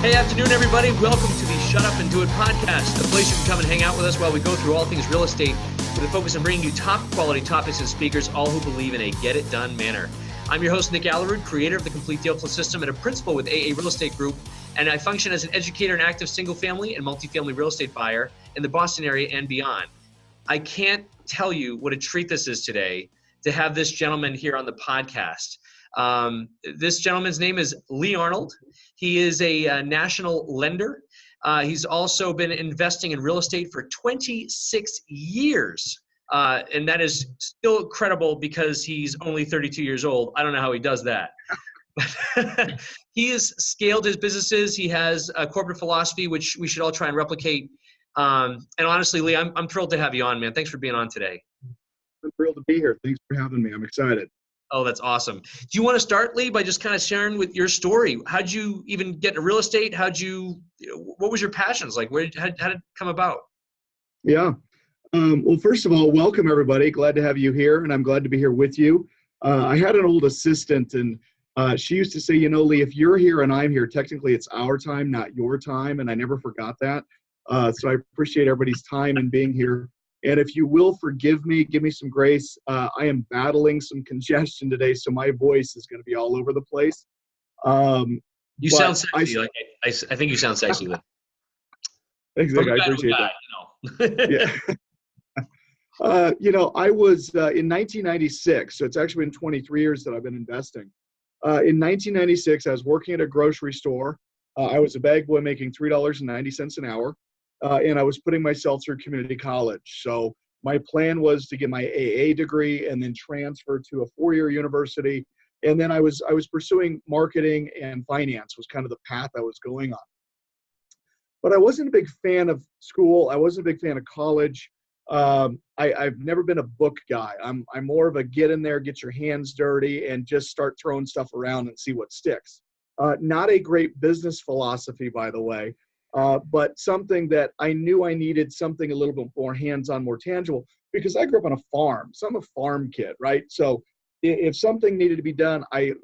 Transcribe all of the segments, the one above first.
Hey, afternoon, everybody. Welcome to the Shut Up and Do It podcast, the place you can come and hang out with us while we go through all things real estate with a focus on bringing you top quality topics and speakers, all who believe in a get-it-done manner. I'm your host, Nick Allerud, creator of the Complete Deal Flow System and a principal with AA Real Estate Group, and I function as an educator and active single-family and multifamily real estate buyer in the Boston area and beyond. I can't tell you what a treat this is today to have this gentleman here on the podcast. This gentleman's name is Lee Arnold. He is a national lender. He's also been investing in real estate for 26 years. And that is still credible because he's only 32 years old. I don't know how he does that. He has scaled his businesses. He has a corporate philosophy, which we should all try and replicate. And honestly, Lee, I'm thrilled to have you on, man. Thanks for being on today. I'm thrilled to be here. Thanks for having me. I'm excited. Oh, that's awesome. Do you want to start, Lee, by just kind of sharing with your story? How'd you even get into real estate? What was your passions? Like, how did it come about? Yeah. Well, first of all, welcome everybody. Glad to have you here, and I'm glad to be here with you. I had an old assistant, and she used to say, Lee, if you're here and I'm here, technically it's our time, not your time, and I never forgot that. So I appreciate everybody's time and being here. And if you will forgive me, give me some grace. I am battling some congestion today, so my voice is going to be all over the place. You sound sexy. I think you sound sexy. Thanks, Nick. I appreciate that. Yeah. I was in 1996, so it's actually been 23 years that I've been investing. In 1996, I was working at a grocery store. I was a bag boy making $3.90 an hour. And I was putting myself through community college. So my plan was to get my AA degree and then transfer to a 4-year university. And then I was pursuing marketing and finance was kind of the path I was going on. But I wasn't a big fan of school. I wasn't a big fan of college. I've never been a book guy. I'm more of a get in there, get your hands dirty, and just start throwing stuff around and see what sticks. Not a great business philosophy, by the way. But something that I knew I needed something a little bit more hands-on, more tangible, because I grew up on a farm. So I'm a farm kid, right? So if something needed to be done, I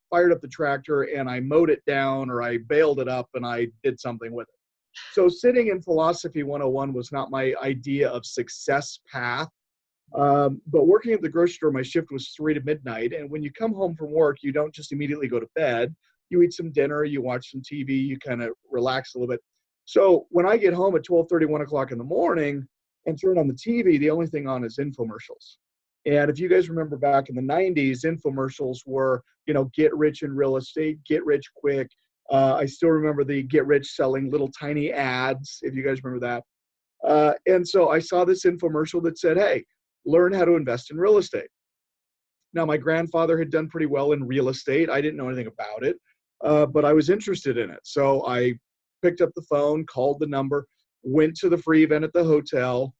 fired up the tractor and I mowed it down or I baled it up and I did something with it. So sitting in Philosophy 101 was not my idea of success path. But working at the grocery store, my shift was 3 to midnight. And when you come home from work, you don't just immediately go to bed. You eat some dinner, you watch some TV, you kind of relax a little bit. So when I get home at 12:30, 1 o'clock in the morning and turn on the TV, the only thing on is infomercials. And if you guys remember back in the 90s, infomercials were, get rich in real estate, get rich quick. I still remember the get rich selling little tiny ads, if you guys remember that. And so I saw this infomercial that said, hey, learn how to invest in real estate. Now, my grandfather had done pretty well in real estate. I didn't know anything about it, but I was interested in it. So I picked up the phone, called the number, went to the free event at the hotel,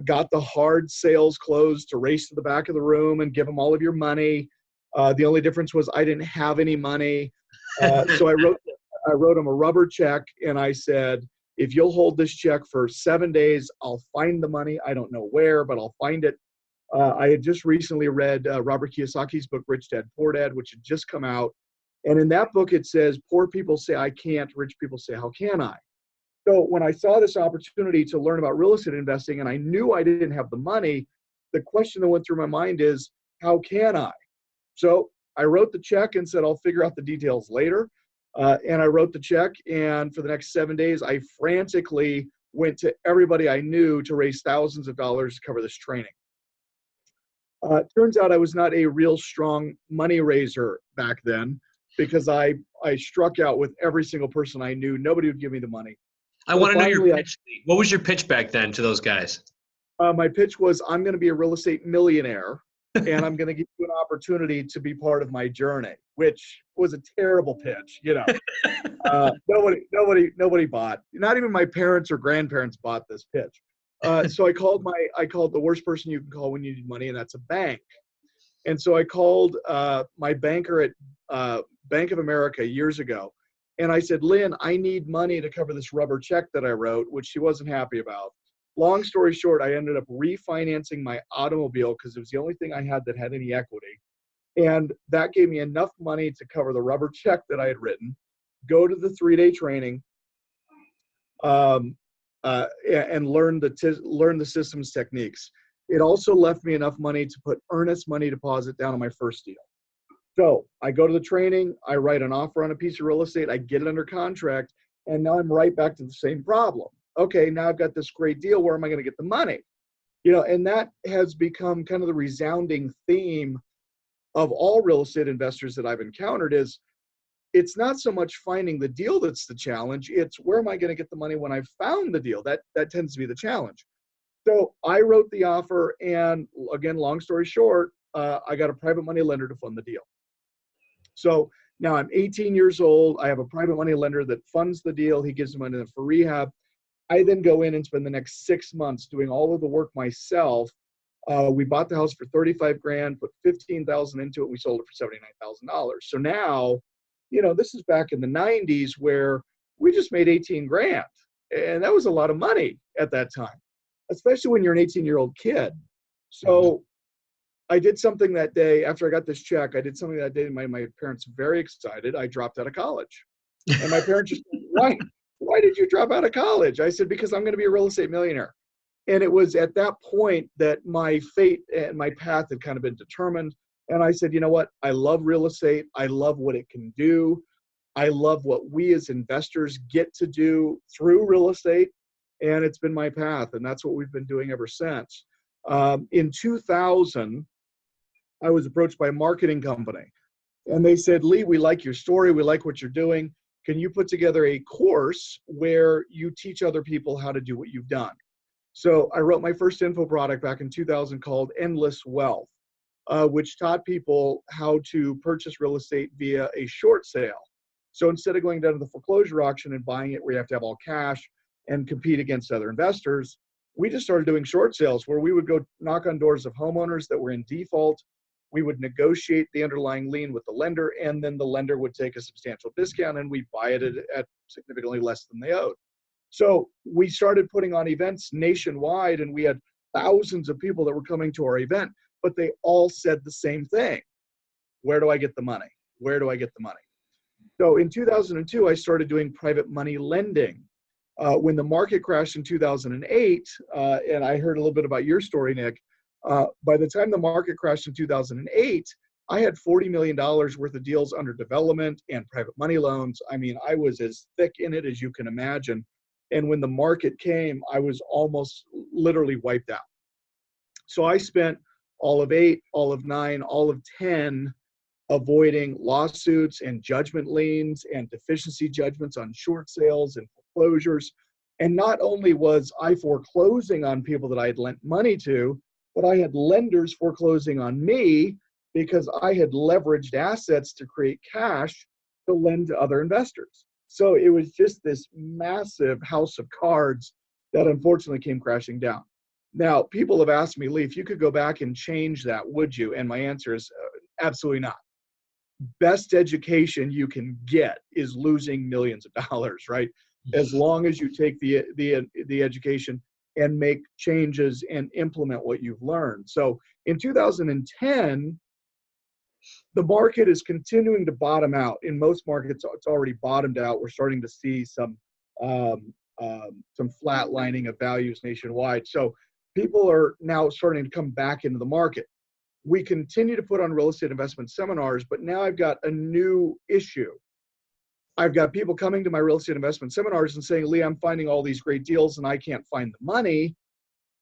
got the hard sales closed to race to the back of the room and give them all of your money. The only difference was I didn't have any money. So I wrote them a rubber check and I said, if you'll hold this check for 7 days, I'll find the money. I don't know where, but I'll find it. I had just recently read Robert Kiyosaki's book, Rich Dad, Poor Dad, which had just come out. And in that book, it says, poor people say, I can't. Rich people say, how can I? So when I saw this opportunity to learn about real estate investing and I knew I didn't have the money, the question that went through my mind is, how can I? So I wrote the check and said, I'll figure out the details later. And I wrote the check. And for the next 7 days, I frantically went to everybody I knew to raise thousands of dollars to cover this training. Turns out I was not a real strong money raiser back then, because I struck out with every single person I knew. Nobody would give me the money. I want to know your pitch. What was your pitch back then to those guys? My pitch was, I'm going to be a real estate millionaire, and I'm going to give you an opportunity to be part of my journey, which was a terrible pitch. Nobody bought. Not even my parents or grandparents bought this pitch. So I called the worst person you can call when you need money, and that's a bank. And so I called my banker at Bank of America years ago, and I said, Lynn, I need money to cover this rubber check that I wrote, which she wasn't happy about. Long story short, I ended up refinancing my automobile because it was the only thing I had that had any equity. And that gave me enough money to cover the rubber check that I had written. go to the 3-day training, and learn the systems techniques. It also left me enough money to put earnest money deposit down on my first deal. So I go to the training, I write an offer on a piece of real estate, I get it under contract, and now I'm right back to the same problem. Okay, now I've got this great deal. Where am I going to get the money? And that has become kind of the resounding theme of all real estate investors that I've encountered is it's not so much finding the deal that's the challenge. It's where am I going to get the money when I've found the deal? That tends to be the challenge. So I wrote the offer, and again, long story short, I got a private money lender to fund the deal. So now I'm 18 years old. I have a private money lender that funds the deal. He gives me money for rehab. I then go in and spend the next 6 months doing all of the work myself. We bought the house for 35 grand, put 15,000 into it. And we sold it for $79,000. So now, this is back in the 90s where we just made 18 grand. And that was a lot of money at that time, especially when you're an 18-year-old kid. So I did something that day after I got this check. I did something that day. My parents were very excited. I dropped out of college. And my parents just said, why did you drop out of college? I said, because I'm going to be a real estate millionaire. And it was at that point that my fate and my path had kind of been determined. And I said, you know what? I love real estate. I love what it can do. I love what we as investors get to do through real estate. And it's been my path. And that's what we've been doing ever since. In 2000, I was approached by a marketing company. And they said, Lee, we like your story. We like what you're doing. Can you put together a course where you teach other people how to do what you've done? So I wrote my first info product back in 2000 called Endless Wealth, which taught people how to purchase real estate via a short sale. So instead of going down to the foreclosure auction and buying it where you have to have all cash and compete against other investors, we just started doing short sales where we would go knock on doors of homeowners that were in default. We would negotiate the underlying lien with the lender, and then the lender would take a substantial discount and we'd buy it at significantly less than they owed. So we started putting on events nationwide, and we had thousands of people that were coming to our event, but they all said the same thing. Where do I get the money? Where do I get the money? So in 2002, I started doing private money lending. When the market crashed in 2008, and I heard a little bit about your story, Nick, by the time the market crashed in 2008, I had $40 million worth of deals under development and private money loans. I mean, I was as thick in it as you can imagine. And when the market came, I was almost literally wiped out. So I spent all of 8, all of 9, all of 10 avoiding lawsuits and judgment liens and deficiency judgments on short sales and foreclosures. And not only was I foreclosing on people that I had lent money to, but I had lenders foreclosing on me because I had leveraged assets to create cash to lend to other investors. So it was just this massive house of cards that unfortunately came crashing down. Now, people have asked me, Lee, if you could go back and change that, would you? And my answer is absolutely not. Best education you can get is losing millions of dollars, right? As long as you take the education and make changes and implement what you've learned. So in 2010, the market is continuing to bottom out. In most markets, it's already bottomed out. We're starting to see some flatlining of values nationwide. So people are now starting to come back into the market. We continue to put on real estate investment seminars, but now I've got a new issue. I've got people coming to my real estate investment seminars and saying, Lee, I'm finding all these great deals and I can't find the money.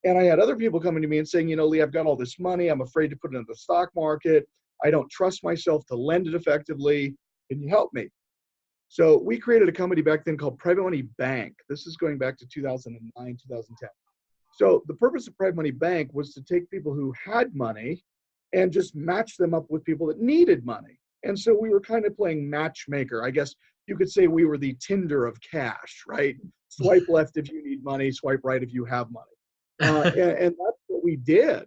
And I had other people coming to me and saying, Lee, I've got all this money. I'm afraid to put it into the stock market. I don't trust myself to lend it effectively. Can you help me? So we created a company back then called Private Money Bank. This is going back to 2009, 2010. So the purpose of Private Money Bank was to take people who had money and just match them up with people that needed money. And so we were kind of playing matchmaker. I guess you could say we were the Tinder of cash, right? Swipe left if you need money, swipe right if you have money. And that's what we did.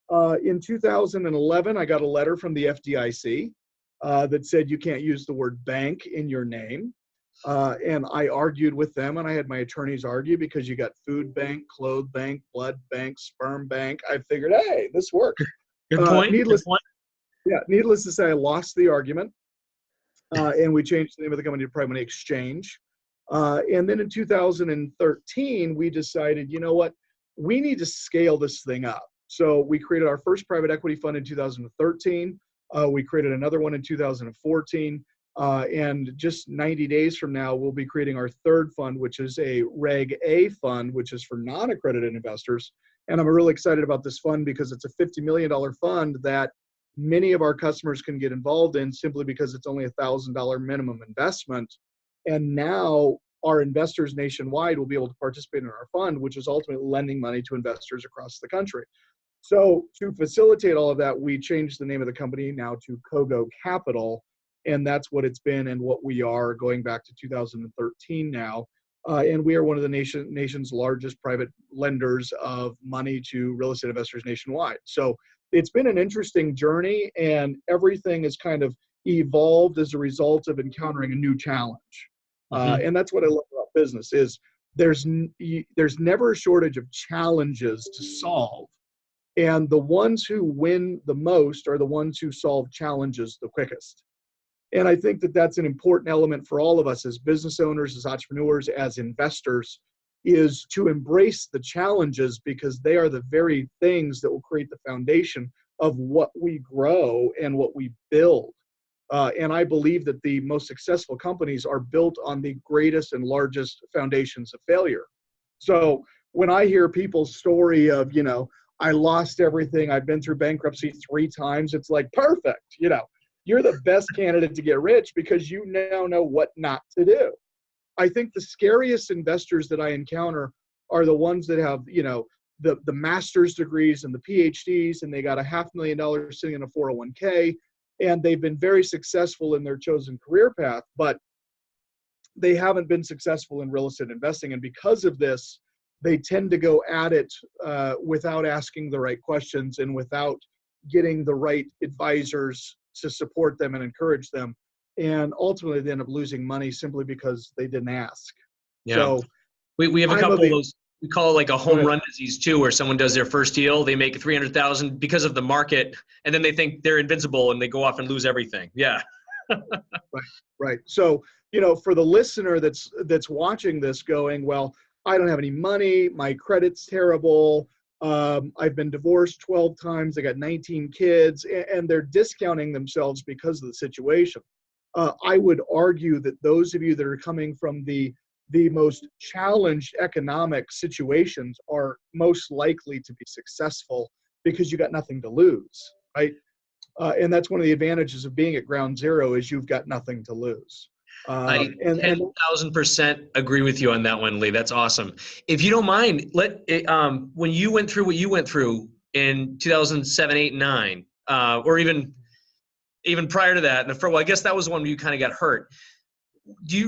In 2011, I got a letter from the FDIC that said you can't use the word bank in your name. And I argued with them, and I had my attorneys argue because you got food bank, clothes bank, blood bank, sperm bank. I figured, hey, this works. Good point. Needless to say, I lost the argument. and we changed the name of the company to Private Money Exchange. And then in 2013, we decided, you know what, we need to scale this thing up. So we created our first private equity fund in 2013. We created another one in 2014. And just 90 days from now, we'll be creating our third fund, which is a Reg A fund, which is for non-accredited investors. And I'm really excited about this fund because it's a $50 million fund that many of our customers can get involved in simply because it's only $1,000 minimum investment. And now our investors nationwide will be able to participate in our fund, which is ultimately lending money to investors across the country. So to facilitate all of that, we changed the name of the company now to Kogo Capital. And that's what it's been and what we are going back to 2013 now. And we are one of the nation's largest private lenders of money to real estate investors nationwide. So it's been an interesting journey, and everything has kind of evolved as a result of encountering a new challenge. And that's what I love about business is there's never a shortage of challenges to solve. And the ones who win the most are the ones who solve challenges the quickest. And I think that that's an important element for all of us as business owners, as entrepreneurs, as investors, is to embrace the challenges because they are the very things that will create the foundation of what we grow and what we build. And I believe that the most successful companies are built on the greatest and largest foundations of failure. So when I hear people's story of, you know, I lost everything, I've been through bankruptcy 3 times, it's like, perfect, you know, you're the best candidate to get rich because you now know what not to do. I think the scariest investors that I encounter are the ones that have, you know, the master's degrees and the PhDs, and they got $500,000 sitting in a 401k, and they've been very successful in their chosen career path, but they haven't been successful in real estate investing. And because of this, they tend to go at it without asking the right questions and without getting the right advisors to support them and encourage them. And ultimately they end up losing money simply because they didn't ask. Yeah. So we have a couple of those, we call it like a home run disease too, where someone does their first deal, they make 300,000 because of the market, and then they think they're invincible and they go off and lose everything. Yeah. Right. So, you know, for the listener that's watching this going, well, I don't have any money, my credit's terrible, I've been divorced 12 times, I got 19 kids, and they're discounting themselves because of the situation. I would argue that those of you that are coming from the most challenged economic situations are most likely to be successful because you got nothing to lose, right? And that's one of the advantages of being at ground zero is you've got nothing to lose. I 10,000% agree with you on that one, Lee. That's awesome. If you don't mind, when you went through what you went through in 2007, 8, 9, or even prior to that, well, I guess that was the one where you kind of got hurt.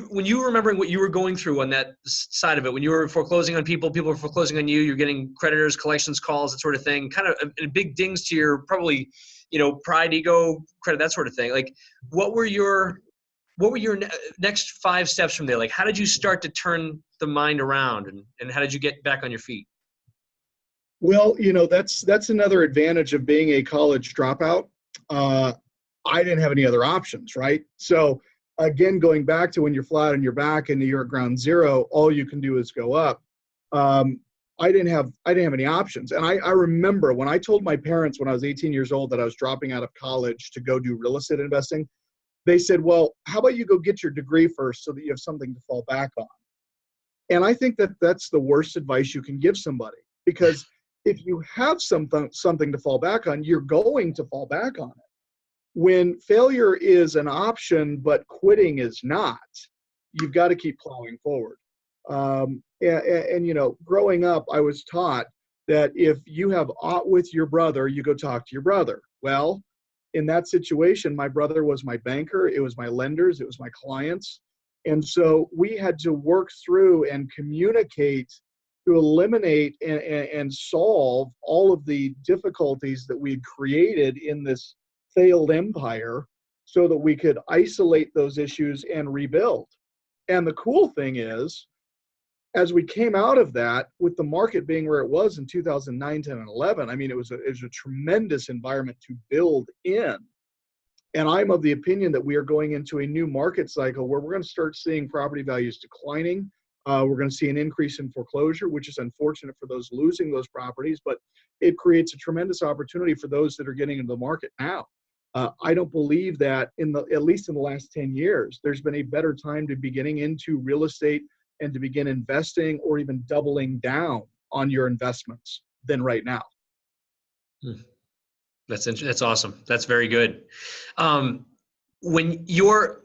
When you were remembering what you were going through on that side of it, when you were foreclosing on people were foreclosing on you, you're getting creditors, collections calls, that sort of thing, kind of big dings to your probably, you know, pride, ego, credit, that sort of thing. Like, what were your next 5 steps from there? Like, how did you start to turn the mind around, and how did you get back on your feet? Well, you know, that's another advantage of being a college dropout. I didn't have any other options, right? So again, going back to when you're flat on your back and you're at ground zero, all you can do is go up. I didn't have any options. And I remember when I told my parents when I was 18 years old that I was dropping out of college to go do real estate investing, they said, well, how about you go get your degree first so that you have something to fall back on? And I think that that's the worst advice you can give somebody, because if you have something to fall back on, you're going to fall back on it. When failure is an option, but quitting is not, you've got to keep plowing forward. And you know, growing up, I was taught that if you have aught with your brother, you go talk to your brother. Well, in that situation, my brother was my banker, it was my lenders, it was my clients. And so we had to work through and communicate to eliminate and solve all of the difficulties that we'd created in this failed empire so that we could isolate those issues and rebuild. And the cool thing is, as we came out of that, with the market being where it was in 2009, 10, and 11, I mean, it was a tremendous environment to build in. And I'm of the opinion that we are going into a new market cycle where we're going to start seeing property values declining. We're going to see an increase in foreclosure, which is unfortunate for those losing those properties, but it creates a tremendous opportunity for those that are getting into the market now. I don't believe that at least in the last 10 years, there's been a better time to be getting into real estate and to begin investing or even doubling down on your investments than right now. That's awesome. That's very good. When you were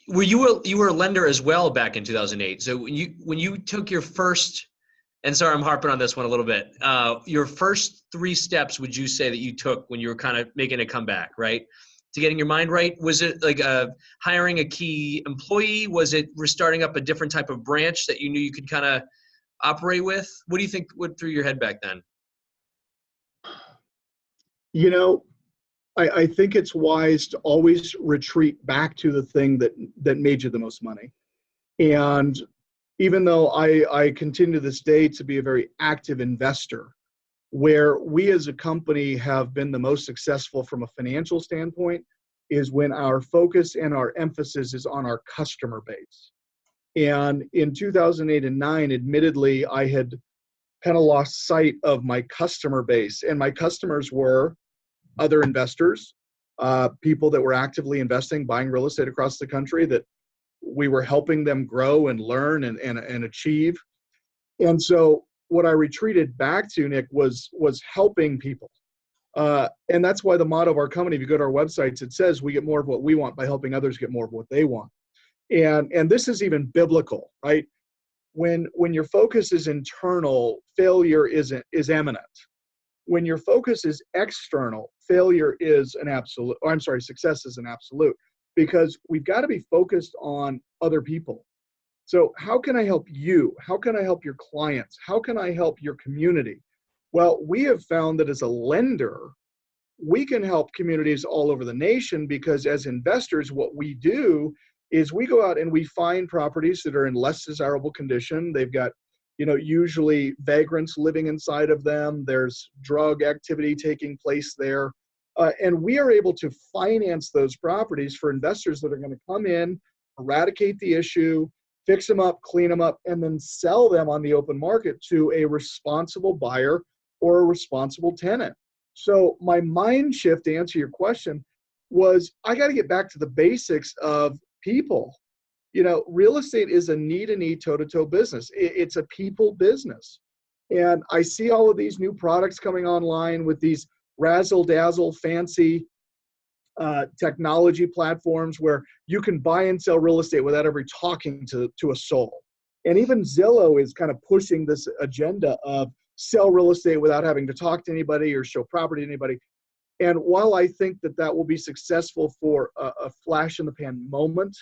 a lender as well back in 2008. So when you took your first, and sorry, I'm harping on this one a little bit. Your first 3 steps, would you say that you took when you were kind of making a comeback, right? To getting your mind right? Was it like hiring a key employee? Was it restarting up a different type of branch that you knew you could kind of operate with? What do you think went through your head back then? You know, I think it's wise to always retreat back to the thing that made you the most money. And even though I continue to this day to be a very active investor, where we as a company have been the most successful from a financial standpoint is when our focus and our emphasis is on our customer base. And in 2008 and 9, admittedly, I had kind of lost sight of my customer base. And my customers were other investors, people that were actively investing, buying real estate across the country that we were helping them grow and learn and achieve. And so what I retreated back to, Nick, was helping people. And that's why the motto of our company, if you go to our websites, it says we get more of what we want by helping others get more of what they want. And this is even biblical, right? When your focus is internal, failure is imminent. When your focus is external, failure is an absolute, or I'm sorry, success is an absolute, because we've got to be focused on other people. So how can I help you? How can I help your clients? How can I help your community? Well, we have found that as a lender, we can help communities all over the nation because as investors, what we do is we go out and we find properties that are in less desirable condition. They've got, usually vagrants living inside of them. There's drug activity taking place there. And we are able to finance those properties for investors that are going to come in, eradicate the issue, fix them up, clean them up, and then sell them on the open market to a responsible buyer or a responsible tenant. So my mind shift, to answer your question, was I got to get back to the basics of people. Real estate is a knee-to-knee, toe-to-toe business. It's a people business. And I see all of these new products coming online with these razzle-dazzle, fancy technology platforms where you can buy and sell real estate without ever talking to a soul. And even Zillow is kind of pushing this agenda of sell real estate without having to talk to anybody or show property to anybody. And while I think that will be successful for a flash in the pan moment,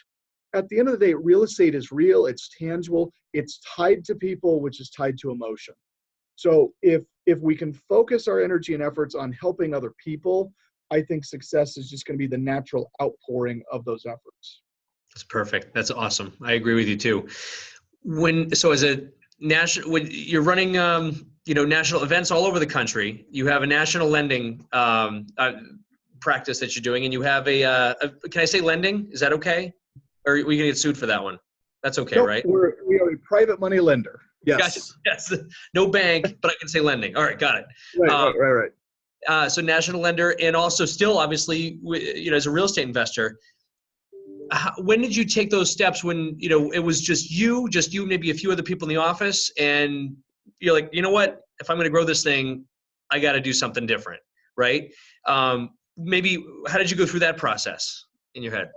at the end of the day, real estate is real, it's tangible, it's tied to people, which is tied to emotion. So if we can focus our energy and efforts on helping other people, I think success is just going to be the natural outpouring of those efforts. That's perfect. That's awesome. I agree with you too. As a national, when you're running, national events all over the country, you have a national lending practice that you're doing, and you have can I say lending? Is that okay? Or are we going to get sued for that one? That's okay, nope, right? We are a private money lender. Yes. Gotcha. Yes. No bank, but I can say lending. All right. Got it. Right. So national lender, and also still obviously, as a real estate investor, when did you take those steps when, it was just you, maybe a few other people in the office, and you're like, you know what, if I'm going to grow this thing, I got to do something different, right? Maybe how did you go through that process in your head?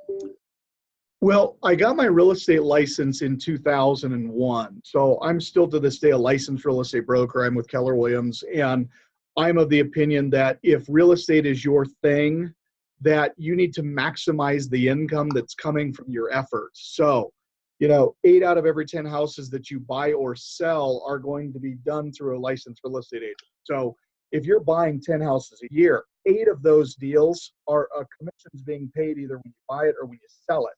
Well, I got my real estate license in 2001. So I'm still to this day a licensed real estate broker. I'm with Keller Williams. And I'm of the opinion that if real estate is your thing, that you need to maximize the income that's coming from your efforts. So, 8 out of every 10 houses that you buy or sell are going to be done through a licensed real estate agent. So if you're buying 10 houses a year, 8 of those deals are commissions being paid either when you buy it or when you sell it.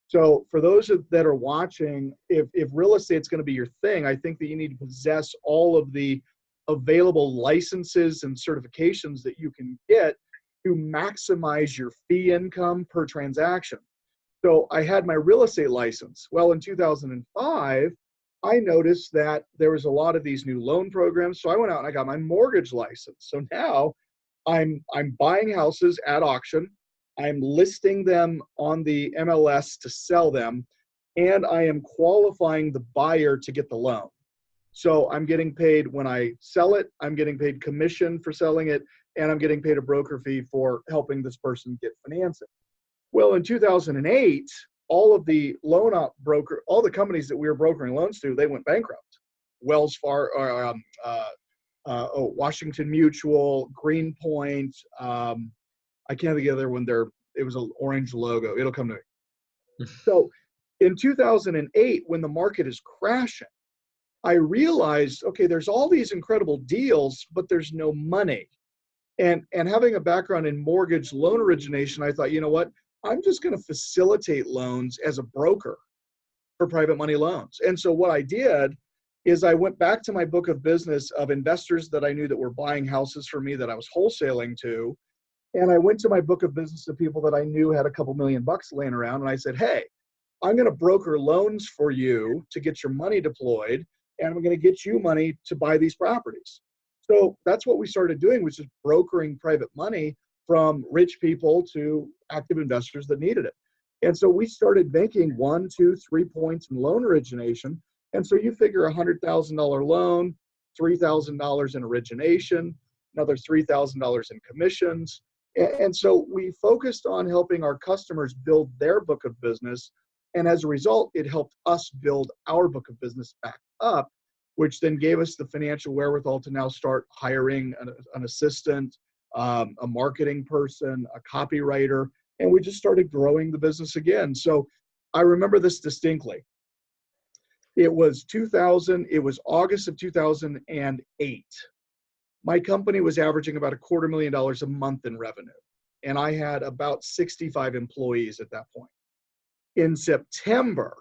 So for those that are watching, if real estate's going to be your thing, I think that you need to possess all of the available licenses and certifications that you can get to maximize your fee income per transaction. So I had my real estate license. Well, in 2005, I noticed that there was a lot of these new loan programs. So I went out and I got my mortgage license. So now I'm buying houses at auction. I'm listing them on the MLS to sell them, and I am qualifying the buyer to get the loan. So I'm getting paid when I sell it, I'm getting paid commission for selling it, and I'm getting paid a broker fee for helping this person get financing. Well, in 2008, all of the all the companies that we were brokering loans to, they went bankrupt. Wells Fargo, Washington Mutual, Greenpoint. I can't think of the other one. It was an orange logo. It'll come to me. So in 2008, when the market is crashing, I realized, okay, there's all these incredible deals, but there's no money. And having a background in mortgage loan origination, I thought, you know what? I'm just going to facilitate loans as a broker for private money loans. And so what I did is I went back to my book of business of investors that I knew that were buying houses for me that I was wholesaling to. And I went to my book of business of people that I knew had a couple $1 million laying around. And I said, hey, I'm going to broker loans for you to get your money deployed. And I'm going to get you money to buy these properties. So that's what we started doing, which is brokering private money from rich people to active investors that needed it. And so we started making 1, 2, 3 points in loan origination. And so you figure a $100,000 loan, $3,000 in origination, another $3,000 in commissions. And so we focused on helping our customers build their book of business. And as a result, it helped us build our book of business back up, which then gave us the financial wherewithal to now start hiring an assistant, a marketing person, a copywriter, and we just started growing the business again. So I remember this distinctly. It was August of 2008. My company was averaging about $250,000 a month in revenue, and I had about 65 employees at that point. In September,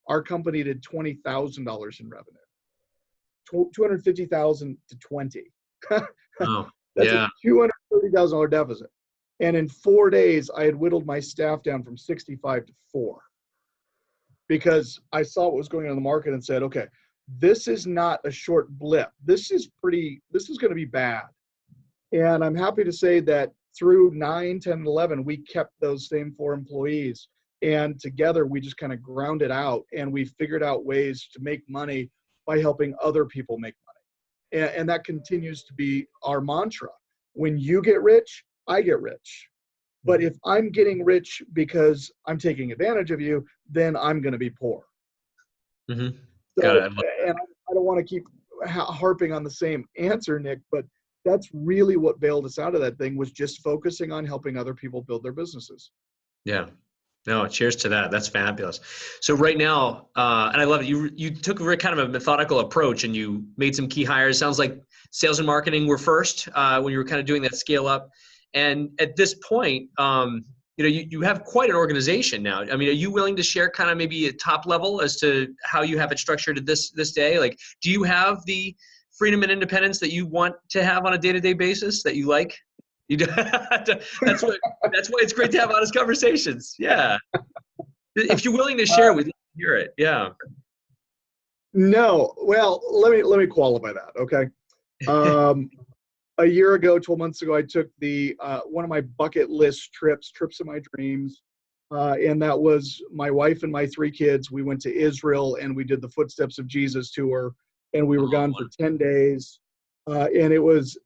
our company did $20,000 in revenue. 250,000 to 20. Oh, That's yeah. a $230,000 deficit. And in 4 days, I had whittled my staff down from 65 to 4 because I saw what was going on in the market and said, okay, this is not a short blip. This is going to be bad. And I'm happy to say that through 9, 10, and 11, we kept those same 4 employees. And together, we just kind of ground it out, and we figured out ways to make money by helping other people make money. And that continues to be our mantra. When you get rich, I get rich. But if I'm getting rich because I'm taking advantage of you, then I'm going to be poor. Mm-hmm. So, Got it. and I don't want to keep harping on the same answer, Nick, but that's really what bailed us out of that thing, was just focusing on helping other people build their businesses. Yeah. No, cheers to that. That's fabulous. So right now, and I love it, you took a kind of a methodical approach and you made some key hires. Sounds like sales and marketing were first when you were kind of doing that scale up. And at this point, you have quite an organization now. I mean, are you willing to share kind of maybe a top level as to how you have it structured this day? Like, do you have the freedom and independence that you want to have on a day-to-day basis that you like? You do. That's why it's great to have honest conversations. Yeah. If you're willing to share, we'd love to hear it. Yeah. No. Well, let me qualify that. Okay. A year ago, 12 months ago, I took the one of my bucket list trips of my dreams. And that was my wife and my 3 kids. We went to Israel and we did the Footsteps of Jesus tour, and we were gone for 10 days. And it was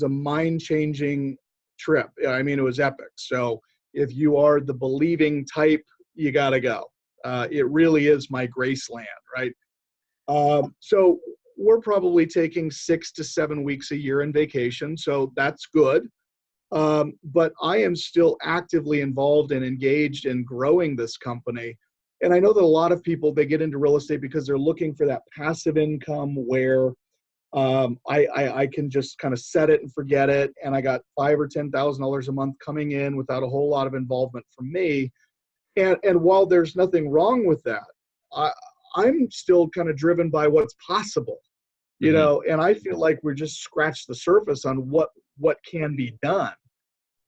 a mind-changing trip. I mean, it was epic. So if you are the believing type, you got to go. It really is my grace land, right? So we're probably taking 6 to 7 weeks a year in vacation. So that's good. But I am still actively involved and engaged in growing this company. And I know that a lot of people, they get into real estate because they're looking for that passive income where I can just kind of set it and forget it. And I got $5,000 or $10,000 a month coming in without a whole lot of involvement from me. And while there's nothing wrong with that, I'm still kind of driven by what's possible, you know, and I feel like we're just scratched the surface on what can be done.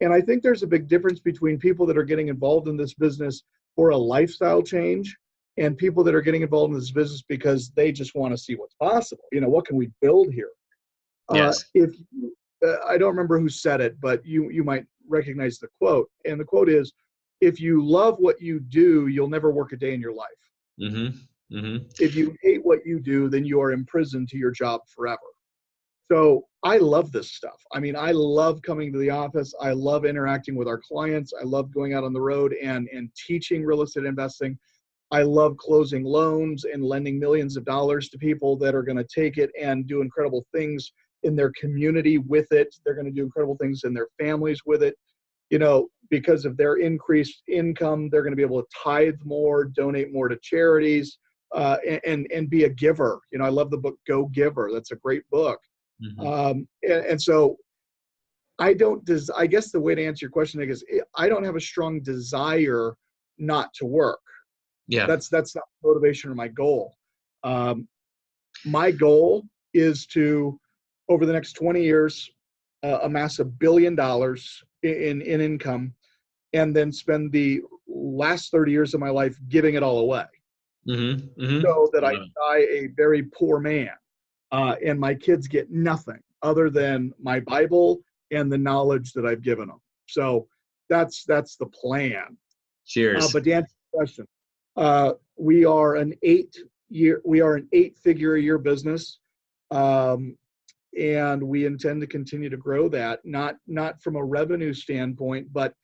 And I think there's a big difference between people that are getting involved in this business for a lifestyle change and people that are getting involved in this business because they just want to see what's possible. What can we build here? Yes. If I don't remember who said it, but you might recognize the quote. And the quote is, if you love what you do, you'll never work a day in your life. Mm-hmm. Mm-hmm. If you hate what you do, then you are imprisoned to your job forever. So I love this stuff. I mean, I love coming to the office. I love interacting with our clients. I love going out on the road and teaching real estate investing. I love closing loans and lending millions of dollars to people that are going to take it and do incredible things in their community with it. They're going to do incredible things in their families with it. Because of their increased income, they're going to be able to tithe more, donate more to charities, and be a giver. I love the book Go Giver. That's a great book. Mm-hmm. And so I guess the way to answer your question, Nick, is I don't have a strong desire not to work. Yeah. That's not motivation or my goal. My goal is to, over the next 20 years, amass $1 billion in income, and then spend the last 30 years of my life giving it all away, so that I die a very poor man, and my kids get nothing other than my Bible and the knowledge that I've given them. So that's the plan. Cheers. But to answer the question, we are an 8-figure a year business. And we intend to continue to grow that, not from a revenue standpoint, but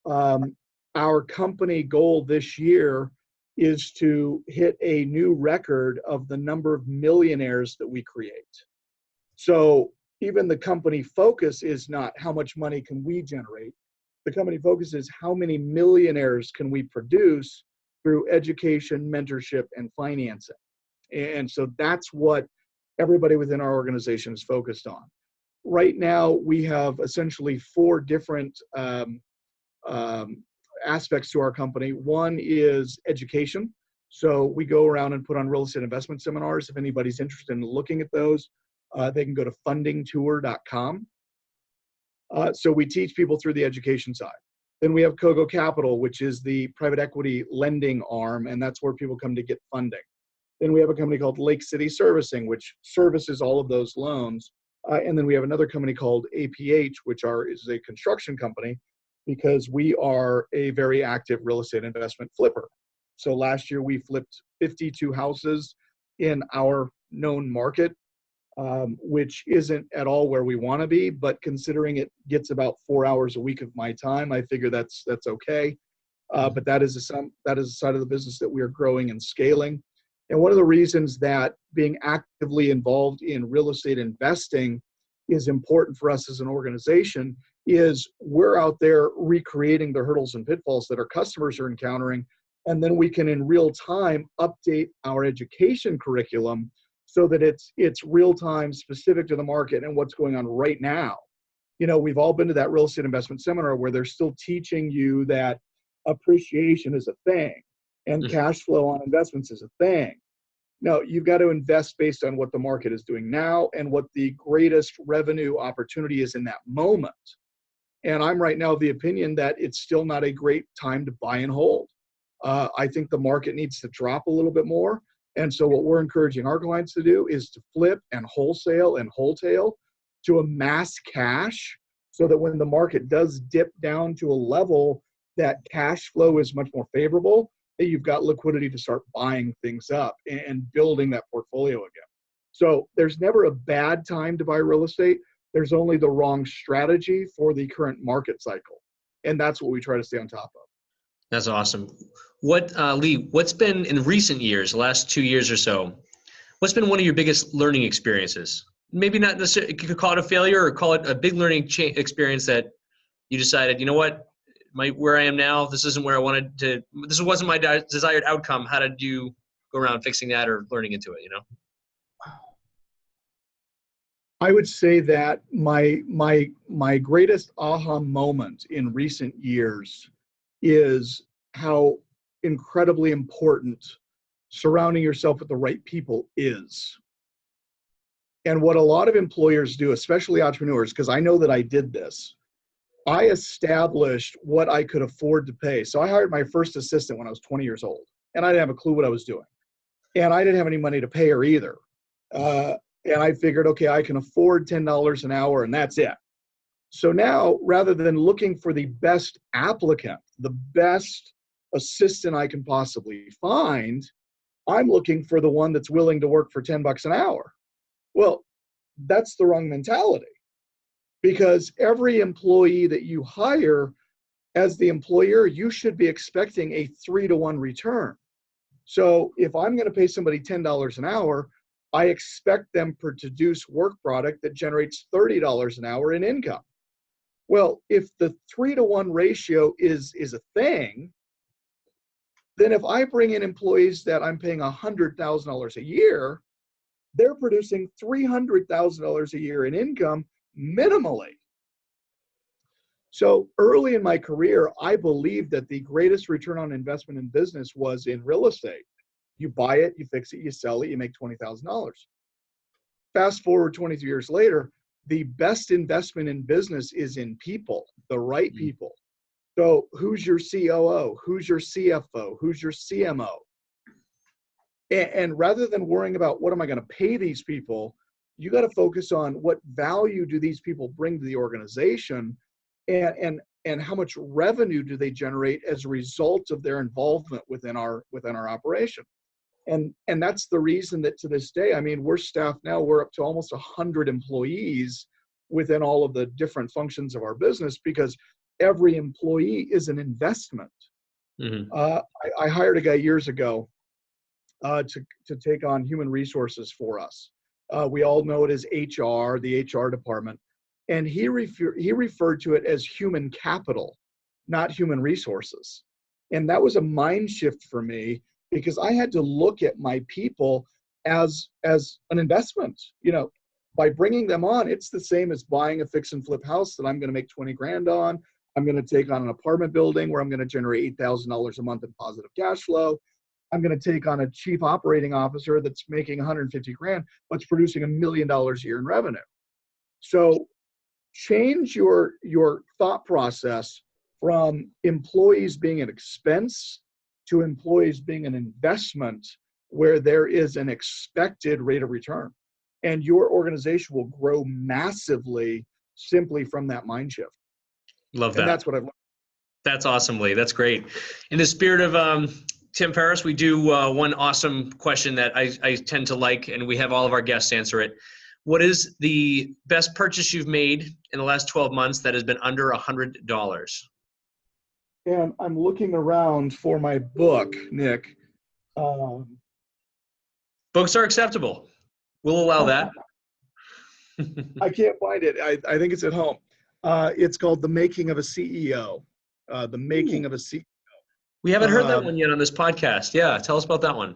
our company goal this year is to hit a new record of the number of millionaires that we create. So even the company focus is not how much money can we generate. The company focus is how many millionaires can we produce through education, mentorship, and financing. And so that's what everybody within our organization is focused on. Right now, we have essentially 4 different aspects to our company. One is education. So we go around and put on real estate investment seminars. If anybody's interested in looking at those, they can go to fundingtour.com. So we teach people through the education side. Then we have Kogo Capital, which is the private equity lending arm, and that's where people come to get funding. Then we have a company called Lake City Servicing, which services all of those loans. And then we have another company called APH, which is a construction company, because we are a very active real estate investment flipper. So last year we flipped 52 houses in our known market, which isn't at all where we want to be, but considering it gets about 4 hours a week of my time, I figure that's okay. But that is a side of the business that we are growing and scaling. And one of the reasons that being actively involved in real estate investing is important for us as an organization is we're out there recreating the hurdles and pitfalls that our customers are encountering. And then we can in real time update our education curriculum so that it's real time, specific to the market and what's going on right now. We've all been to that real estate investment seminar where they're still teaching you that appreciation is a thing and cash flow on investments is a thing. No, you've got to invest based on what the market is doing now and what the greatest revenue opportunity is in that moment. And I'm right now of the opinion that it's still not a great time to buy and hold. I think the market needs to drop a little bit more. And so what we're encouraging our clients to do is to flip and wholesale and wholetail to amass cash so that when the market does dip down to a level that cash flow is much more favorable, that you've got liquidity to start buying things up and building that portfolio again. So there's never a bad time to buy real estate. There's only the wrong strategy for the current market cycle. And that's what we try to stay on top of. That's awesome. Lee, what's been in recent years, the last 2 years or so, what's been one of your biggest learning experiences? Maybe not necessarily, you could call it a failure or call it a big learning experience that you decided, you know what, where I am now, this isn't where I wanted to, this wasn't my desired outcome. How did you go around fixing that or learning into it, I would say that my greatest aha moment in recent years is how incredibly important surrounding yourself with the right people is. And what a lot of employers do, especially entrepreneurs, because I know that I did this, I established what I could afford to pay. So I hired my first assistant when I was 20 years old, and I didn't have a clue what I was doing. And I didn't have any money to pay her either. And I figured, okay, I can afford $10 an hour, and that's it. So now, rather than looking for the best applicant, the best assistant I can possibly find, I'm looking for the one that's willing to work for $10 an hour. Well, that's the wrong mentality, because every employee that you hire, as the employer, you should be expecting a 3-to-1 return. So if I'm going to pay somebody $10 an hour, I expect them to produce work product that generates $30 an hour in income. Well, if the 3-to-1 ratio is a thing, then if I bring in employees that I'm paying $100,000 a year, they're producing $300,000 a year in income minimally. So early in my career, I believed that the greatest return on investment in business was in real estate. You buy it, you fix it, you sell it, you make $20,000. Fast forward 22 years later, the best investment in business is in people, the right people. So who's your COO? Who's your CFO? Who's your CMO? And rather than worrying about what am I going to pay these people, you got to focus on what value do these people bring to the organization, and how much revenue do they generate as a result of their involvement within our operation. And that's the reason that to this day, I mean, we're staffed now, we're up to almost 100 employees within all of the different functions of our business, because every employee is an investment. Mm-hmm. I hired a guy years ago to take on human resources for us. We all know it as HR, the HR department. And he referred to it as human capital, not human resources. And that was a mind shift for me, because I had to look at my people as an investment. You know, by bringing them on, it's the same as buying a fix and flip house that I'm going to make 20 grand on. I'm going to take on an apartment building where I'm going to generate $8,000 a month in positive cash flow. I'm going to take on a chief operating officer that's making 150 grand, but's producing $1 million a year in revenue. So change your thought process from employees being an expense to employees being an investment, where there is an expected rate of return. And your organization will grow massively simply from that mind shift. Love that. And that's what I've learned. That's awesome, Lee. That's great. In the spirit of Tim Ferriss, we do one awesome question that I tend to like, and we have all of our guests answer it. What is the best purchase you've made in the last 12 months that has been under $100? And I'm looking around for my book, Nick. Books are acceptable. We'll allow that. I can't find it. I think it's at home. It's called The Making of a CEO. The Making of a CEO. We haven't heard that one yet on this podcast. Yeah, tell us about that one.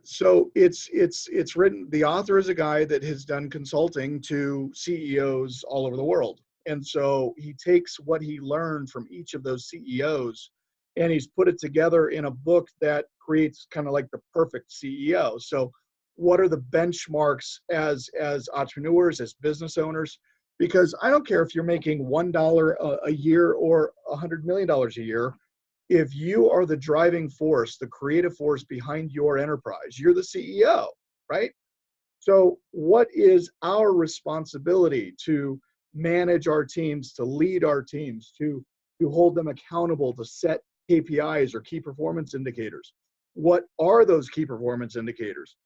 So it's written. The author is a guy that has done consulting to CEOs all over the world. And so he takes what he learned from each of those CEOs, and he's put it together in a book that creates kind of like the perfect CEO. So what are the benchmarks as entrepreneurs, as business owners? Because I don't care if you're making $1 a year or $100 million a year. If you are the driving force, the creative force behind your enterprise, you're the CEO, right? So what is our responsibility to manage our teams, to lead our teams, to hold them accountable, to set KPIs or key performance indicators? What are those key performance indicators?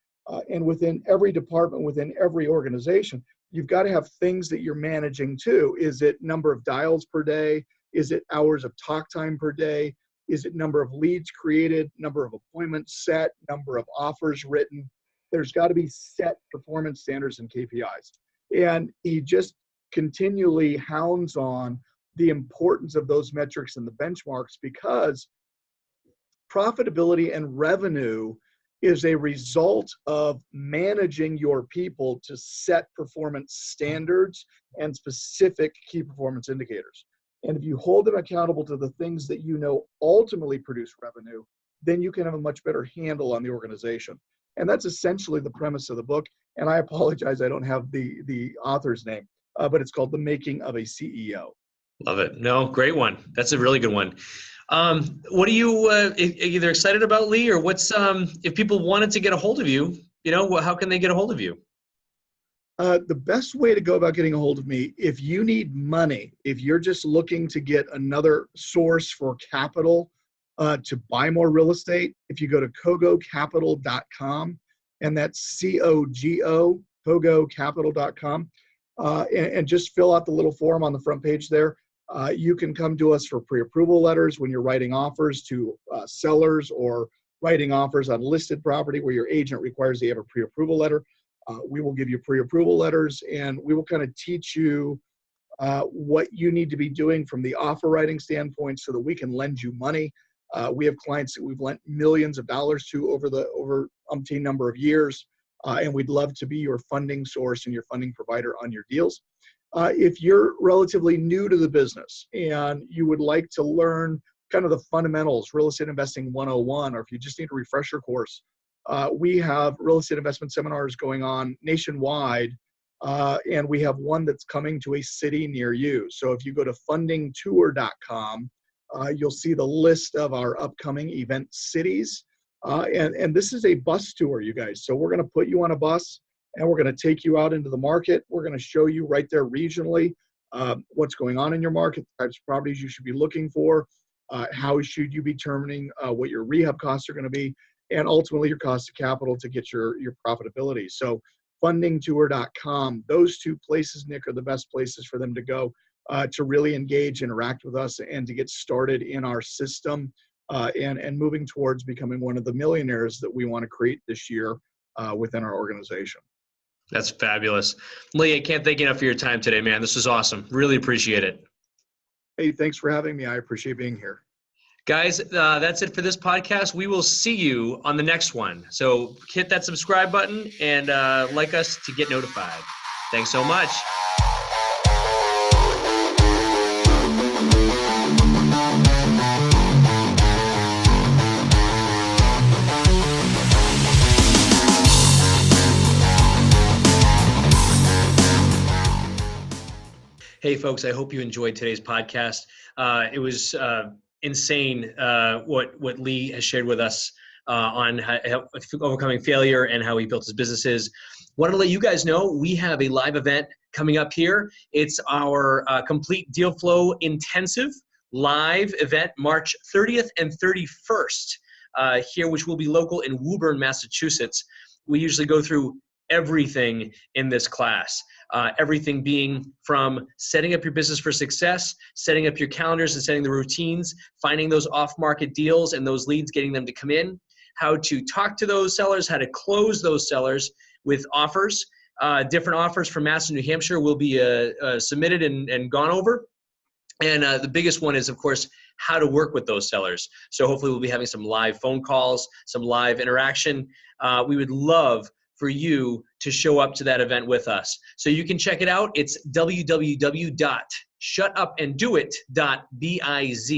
And within every department, within every organization, you've got to have things that you're managing too. Is it number of dials per day? Is it hours of talk time per day? Is it number of leads created, number of appointments set, number of offers written? There's got to be set performance standards and KPIs. And he just continually hounds on the importance of those metrics and the benchmarks, because profitability and revenue is a result of managing your people to set performance standards and specific key performance indicators. And if you hold them accountable to the things that you know ultimately produce revenue, then you can have a much better handle on the organization. And that's essentially the premise of the book. And I apologize, I don't have the author's name, but it's called The Making of a CEO. Love it. No, great one. That's a really good one. What are you either excited about, Lee, or what's if people wanted to get a hold of you, how can they get a hold of you? The best way to go about getting a hold of me, if you need money, if you're just looking to get another source for capital to buy more real estate, if you go to kogocapital.com, and that's COGO, kogocapital.com, and just fill out the little form on the front page there. You can come to us for pre-approval letters when you're writing offers to sellers, or writing offers on listed property where your agent requires that you have a pre-approval letter. We will give you pre-approval letters, and we will kind of teach you what you need to be doing from the offer writing standpoint so that we can lend you money. We have clients that we've lent millions of dollars to over umpteen number of years, and we'd love to be your funding source and your funding provider on your deals. If you're relatively new to the business and you would like to learn kind of the fundamentals, real estate investing 101, or if you just need a refresher course, we have real estate investment seminars going on nationwide, and we have one that's coming to a city near you. So if you go to fundingtour.com, you'll see the list of our upcoming event cities. And this is a bus tour, you guys. So we're going to put you on a bus, and we're going to take you out into the market. We're going to show you right there regionally what's going on in your market, the types of properties you should be looking for, how should you be determining what your rehab costs are going to be, and ultimately your cost of capital to get your profitability. So fundingtour.com, those two places, Nick, are the best places for them to go to really engage, interact with us, and to get started in our system and moving towards becoming one of the millionaires that we want to create this year within our organization. That's fabulous. Lee, I can't thank you enough for your time today, man. This was awesome. Really appreciate it. Hey, thanks for having me. I appreciate being here. Guys, that's it for this podcast. We will see you on the next one. So hit that subscribe button and like us to get notified. Thanks so much. Hey, folks, I hope you enjoyed today's podcast. It was insane what Lee has shared with us on how overcoming failure and how he built his businesses. Wanted to let you guys know we have a live event coming up here. It's our complete deal flow intensive live event, March 30th and 31st here, which will be local in Woburn, Massachusetts. We usually go through everything in this class. Everything being from setting up your business for success, setting up your calendars and setting the routines, finding those off-market deals and those leads, getting them to come in, how to talk to those sellers, how to close those sellers with offers. Different offers from Mass and New Hampshire will be submitted and gone over. And the biggest one is, of course, how to work with those sellers. So hopefully we'll be having some live phone calls, some live interaction. We would love for you to show up to that event with us. So you can check it out. It's www.shutupanddoit.biz.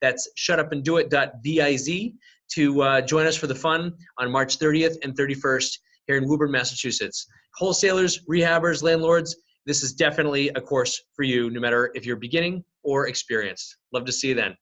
That's shutupanddoit.biz to join us for the fun on March 30th and 31st here in Woburn, Massachusetts. Wholesalers, rehabbers, landlords, this is definitely a course for you, no matter if you're beginning or experienced. Love to see you then.